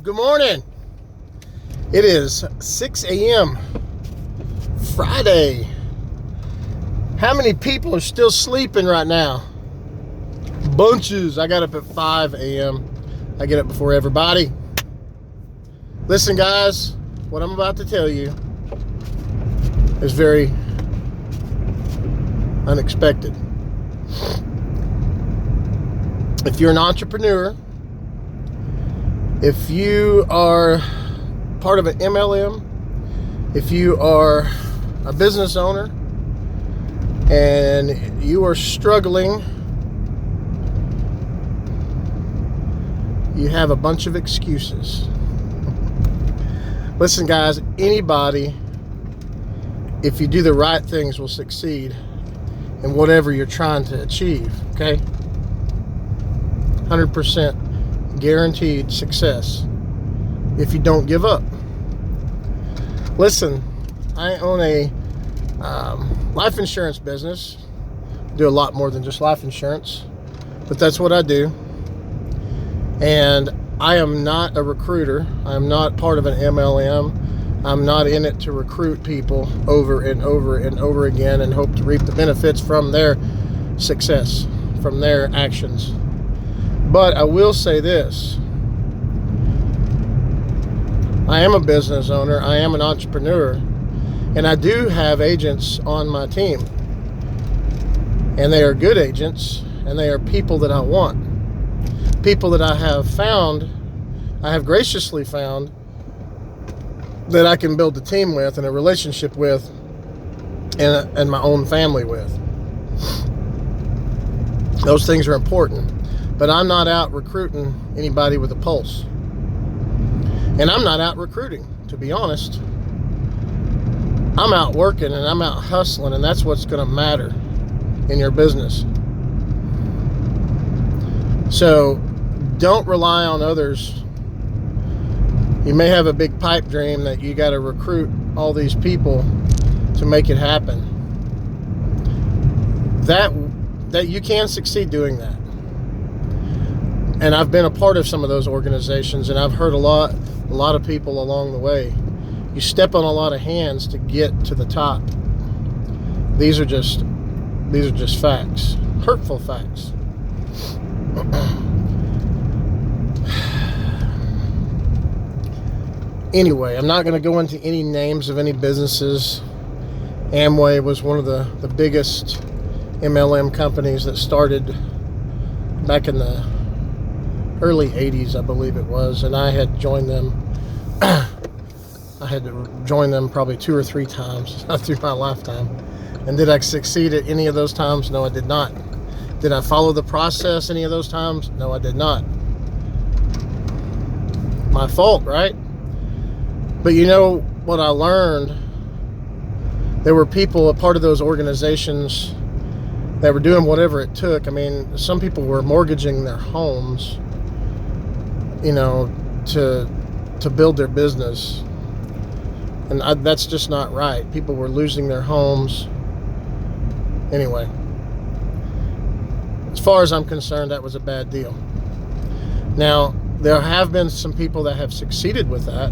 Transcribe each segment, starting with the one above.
Good morning. It is 6 a.m. Friday. How many people are still sleeping right now? Bunches. I got up at 5 a.m. I get up before everybody. Listen, guys, what I'm about to tell you is very unexpected. If you're an entrepreneur, if you are part of an MLM, if you are a business owner and you are struggling, you have a bunch of excuses. Listen, guys, anybody, if you do the right things, will succeed in whatever you're trying to achieve, okay? 100% guaranteed success if you don't give up. Listen, I own a life insurance business. Do a lot more than just life insurance, but that's what I do. And I am not a recruiter. I'm not part of an MLM. I'm not in it to recruit people over and over and over again and hope to reap the benefits from their success, from their actions. But I will say this. I am a business owner. I am an entrepreneur. And I do have agents on my team. And they are good agents. And they are people that I want. People that I have graciously found that I can build a team with and a relationship with and my own family with. Those things are important. But I'm not out recruiting anybody with a pulse. And I'm not out recruiting, to be honest. I'm out working and I'm out hustling, and that's what's going to matter in your business. So don't rely on others. You may have a big pipe dream that you got to recruit all these people to make it happen. That you can succeed doing that. And I've been a part of some of those organizations, and I've heard a lot of people along the way. You step on a lot of hands to get to the top. These are just facts, hurtful facts. Anyway, I'm not going to go into any names of any businesses. Amway was one of the biggest MLM companies that started back in the early 80s, I believe it was, and I had joined them. I had to join them probably 2 or 3 times through my lifetime. And did I succeed at any of those times? No, I did not. Did I follow the process any of those times? No, I did not. My fault, right? But you know what I learned? There were people, a part of those organizations, that were doing whatever it took. I mean, some people were mortgaging their homes, you know, to build their business. And that's just not right. People were losing their homes. Anyway, as far as I'm concerned, that was a bad deal. Now, there have been some people that have succeeded with that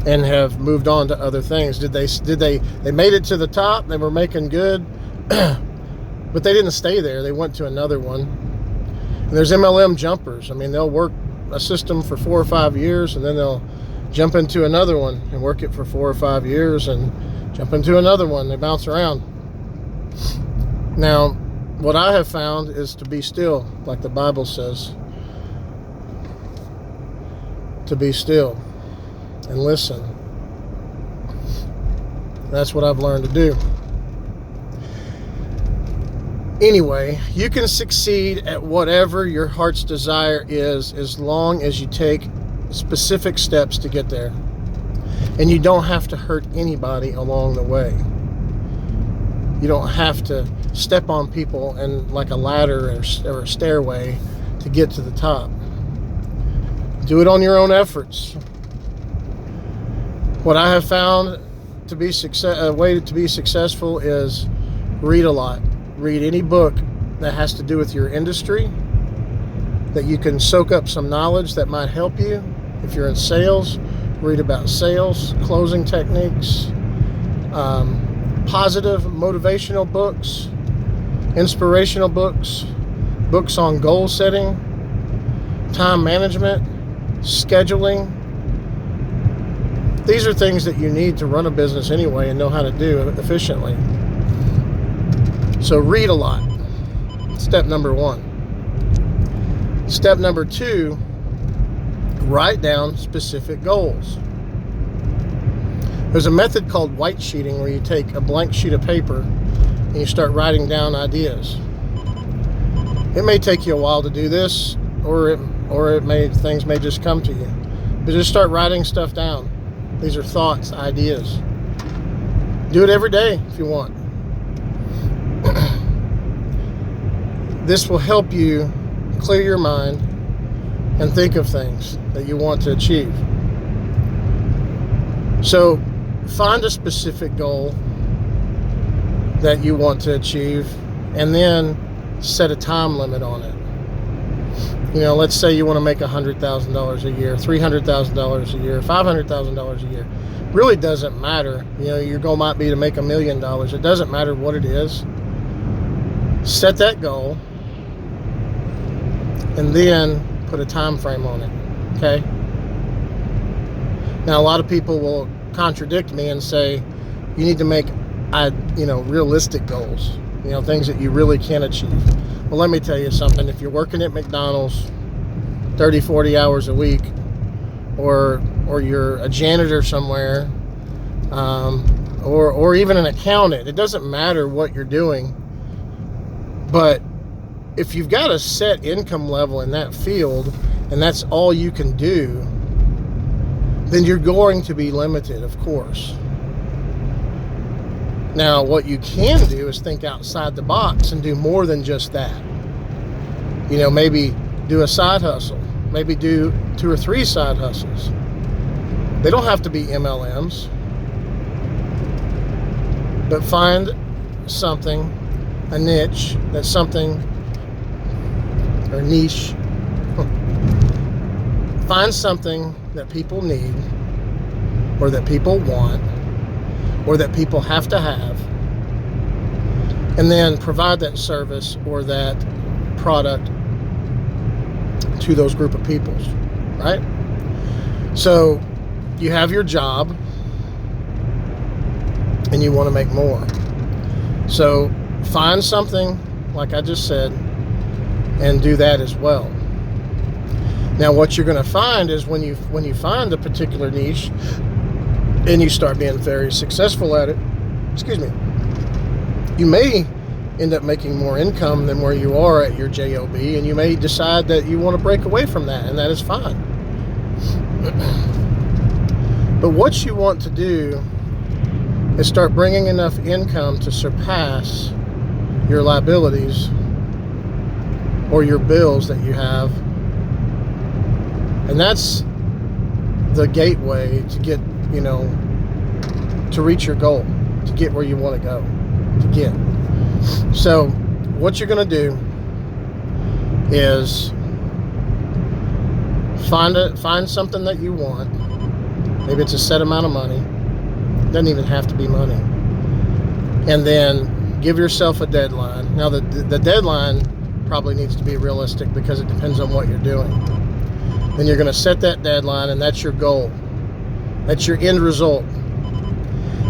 and have moved on to other things. They made it to the top, they were making good, but they didn't stay there. They went to another one. And there's MLM jumpers. I mean, they'll work a system for 4 or 5 years, and then they'll jump into another one and work it for 4 or 5 years and jump into another one. They bounce around. Now, what I have found is to be still, like the Bible says. To be still and listen. That's what I've learned to do. Anyway, you can succeed at whatever your heart's desire is as long as you take specific steps to get there. And you don't have to hurt anybody along the way. You don't have to step on people and like a ladder or a stairway to get to the top. Do it on your own efforts. What I have found to be a way to be successful is read a lot. Read any book that has to do with your industry, that you can soak up some knowledge that might help you, If you're in sales, read about sales, closing techniques, positive motivational books, inspirational books, books on goal setting, time management, scheduling. These are things that you need to run a business anyway and know how to do efficiently. So read a lot. Step number 1. Step number 2, write down specific goals. There's a method called white sheeting where you take a blank sheet of paper and you start writing down ideas. It may take you a while to do this, or things may just come to you. But just start writing stuff down. These are thoughts, ideas. Do it every day if you want. This will help you clear your mind and think of things that you want to achieve. So find a specific goal that you want to achieve and then set a time limit on it. Let's say you want to make $100,000 a year, $300,000 a year, $500,000 a year. Really doesn't matter. Your goal might be to make $1 million. It doesn't matter what it is. Set that goal and then put a time frame on it. Okay? Now, a lot of people will contradict me and say you need to make realistic goals, things that you really can achieve. Well, let me tell you something. If you're working at McDonald's 30, 40 hours a week, or you're a janitor somewhere, or even an accountant, it doesn't matter what you're doing. But if you've got a set income level in that field and that's all you can do, then you're going to be limited, of course. Now, what you can do is think outside the box and do more than just that. Maybe do a side hustle. Maybe do 2 or 3 side hustles. They don't have to be MLMs. But find something, a niche, that's something, or niche. Find something that people need, or that people want, or that people have to have, and then provide that service or that product to those group of people, right? So you have your job and you want to make more. So find something, like I just said, and do that as well. Now, what you're going to find is when you find a particular niche and you start being very successful at it, you may end up making more income than where you are at your job, and you may decide that you want to break away from that, and that is fine. But what you want to do is start bringing enough income to surpass your liabilities or your bills that you have, and that's the gateway to get, to reach your goal, to get where you want to go, to get. So what you're going to do is find something that you want. Maybe it's a set amount of money. It doesn't even have to be money. And then give yourself a deadline. Now, the deadline probably needs to be realistic because it depends on what you're doing. Then you're going to set that deadline, and that's your goal. That's your end result.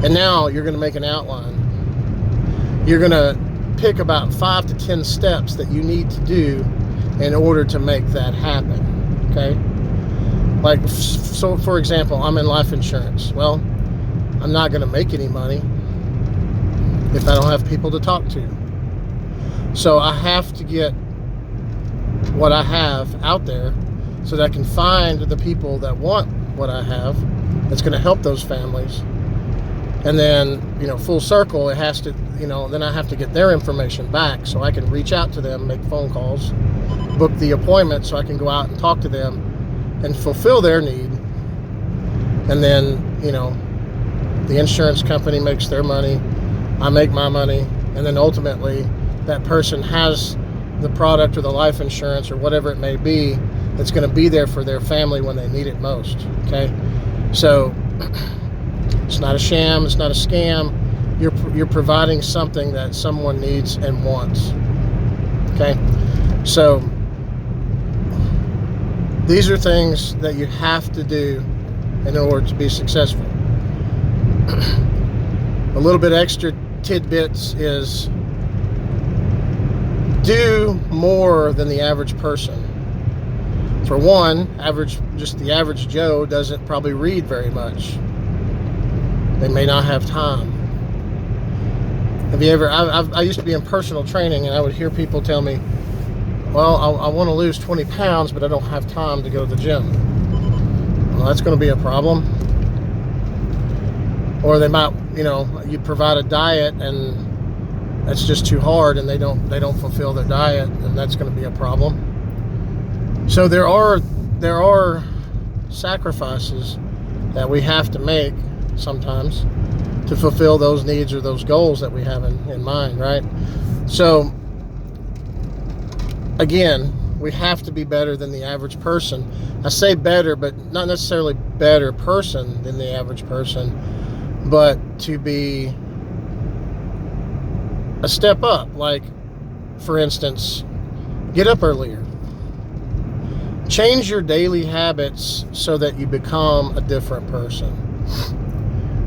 And now you're going to make an outline. You're going to pick about 5 to 10 steps that you need to do in order to make that happen. Okay? Like, so for example, I'm in life insurance. Well, I'm not going to make any money if I don't have people to talk to. So I have to get what I have out there so that I can find the people that want what I have that's going to help those families. And then, full circle, it has to, then I have to get their information back so I can reach out to them, make phone calls, book the appointment so I can go out and talk to them and fulfill their need. And then, the insurance company makes their money, I make my money, and then ultimately that person has the product or the life insurance or whatever it may be that's going to be there for their family when they need it most. Okay, so it's not a sham, it's not a scam. You're providing something that someone needs and wants. Okay, so these are things that you have to do in order to be successful. A little bit extra tidbits is do more than the average person. For one, just the average Joe doesn't probably read very much. They may not have time. Have you ever, I used to be in personal training, and I would hear people tell me, well, I want to lose 20 pounds, but I don't have time to go to the gym. Well, that's going to be a problem. Or they might, you provide a diet and that's just too hard, and they don't fulfill their diet, and that's going to be a problem. So there are sacrifices that we have to make sometimes to fulfill those needs or those goals that we have in mind, right? So again, we have to be better than the average person. I say better, but not necessarily better person than the average person, but to be a step up. Like, for instance, get up earlier. Change your daily habits so that you become a different person.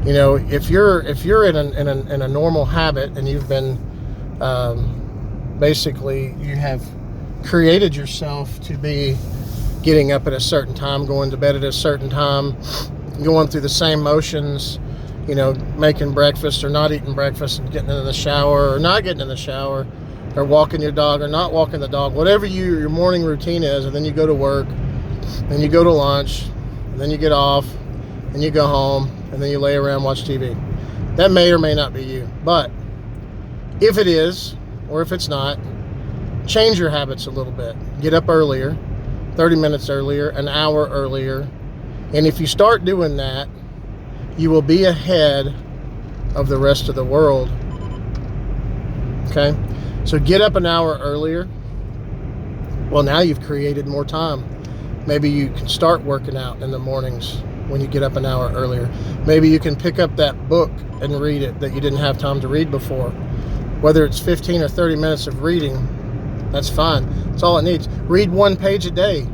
If you're in a normal habit, and you've been basically, you have created yourself to be getting up at a certain time, going to bed at a certain time, going through the same motions, making breakfast or not eating breakfast, and getting in the shower or not getting in the shower, or walking your dog or not walking the dog, whatever your morning routine is, and then you go to work, then you go to lunch, and then you get off, and you go home, and then you lay around, watch TV. That may or may not be you. But if it is, or if it's not, change your habits a little bit. Get up earlier, 30 minutes earlier, an hour earlier. And if you start doing that, you will be ahead of the rest of the world. Okay? So get up an hour earlier. Well, now you've created more time. Maybe you can start working out in the mornings when you get up an hour earlier. Maybe you can pick up that book and read it that you didn't have time to read before. Whether it's 15 or 30 minutes of reading, that's fine. That's all it needs. Read one page a day.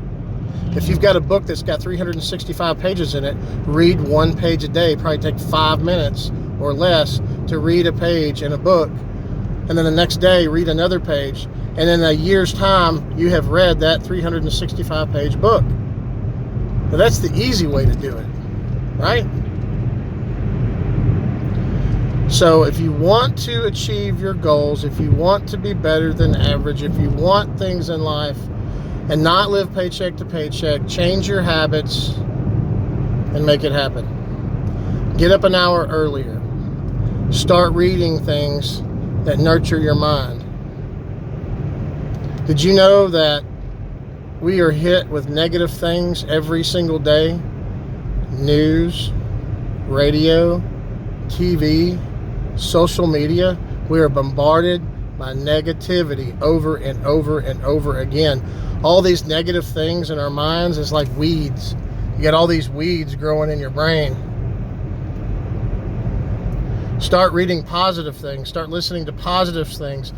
If you've got a book that's got 365 pages in it, read one page a day. Probably take 5 minutes or less to read a page in a book. And then the next day, read another page. And in a year's time, you have read that 365 page book. Now, that's the easy way to do it, right? So if you want to achieve your goals, if you want to be better than average, if you want things in life and not live paycheck to paycheck, change your habits and make it happen. Get up an hour earlier. Start reading things that nurture your mind. Did you know that we are hit with negative things every single day? News, radio, TV, social media. We are bombarded by negativity over and over and over again. All these negative things in our minds is like weeds. You got all these weeds growing in your brain. Start reading positive things. Start listening to positive things.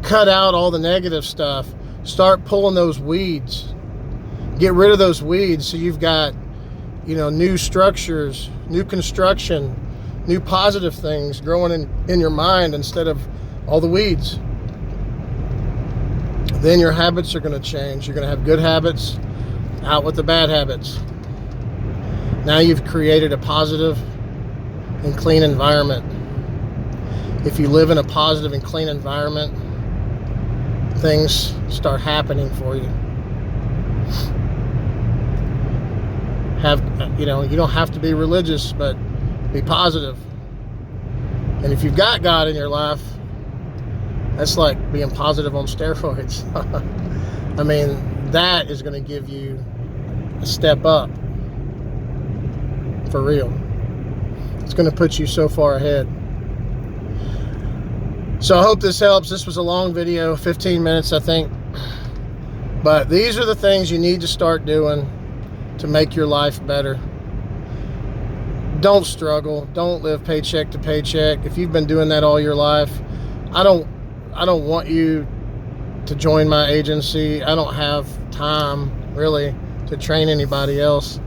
Cut out all the negative stuff. Start pulling those weeds. Get rid of those weeds so you've got, new structures, new construction, new positive things growing in your mind instead of all the weeds. Then your habits are going to change. You're going to have good habits, out with the bad habits. Now you've created a positive and clean environment. If you live in a positive and clean environment, things start happening for you. You don't have to be religious, but be positive. And if you've got God in your life, that's like being positive on steroids. I mean, that is going to give you a step up. For real. It's going to put you so far ahead. So I hope this helps. This was a long video, 15 minutes, I think. But these are the things you need to start doing to make your life better. Don't struggle. Don't live paycheck to paycheck. If you've been doing that all your life, I don't want you to join my agency. I don't have time really to train anybody else.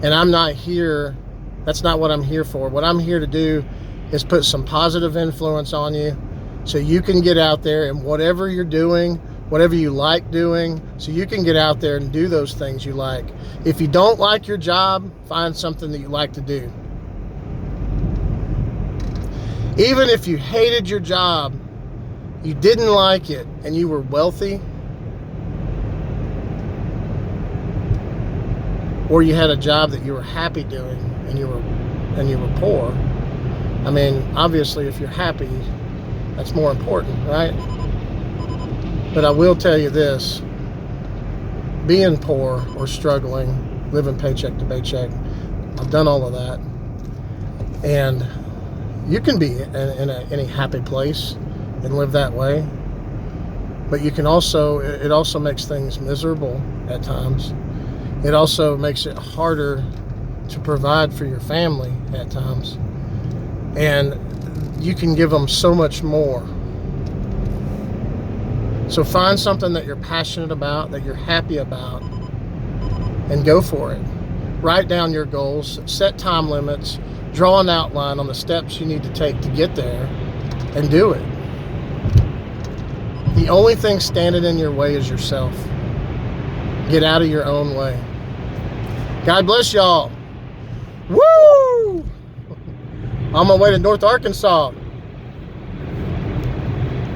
And I'm not here, that's not what I'm here for. What I'm here to do is put some positive influence on you so you can get out there and whatever you're doing, whatever you like doing, so you can get out there and do those things you like. If you don't like your job, find something that you like to do. Even if you hated your job, you didn't like it, and you were wealthy, or you had a job that you were happy doing and you were poor. I mean, obviously if you're happy, that's more important, right? But I will tell you this, being poor or struggling, living paycheck to paycheck, I've done all of that. And you can be in a happy place and live that way. But you can also, it also makes things miserable at times. It also makes it harder to provide for your family at times. And you can give them so much more. So find something that you're passionate about, that you're happy about, and go for it. Write down your goals, set time limits, draw an outline on the steps you need to take to get there, and do it. The only thing standing in your way is yourself. Get out of your own way. God bless y'all. Woo! On my way to North Arkansas.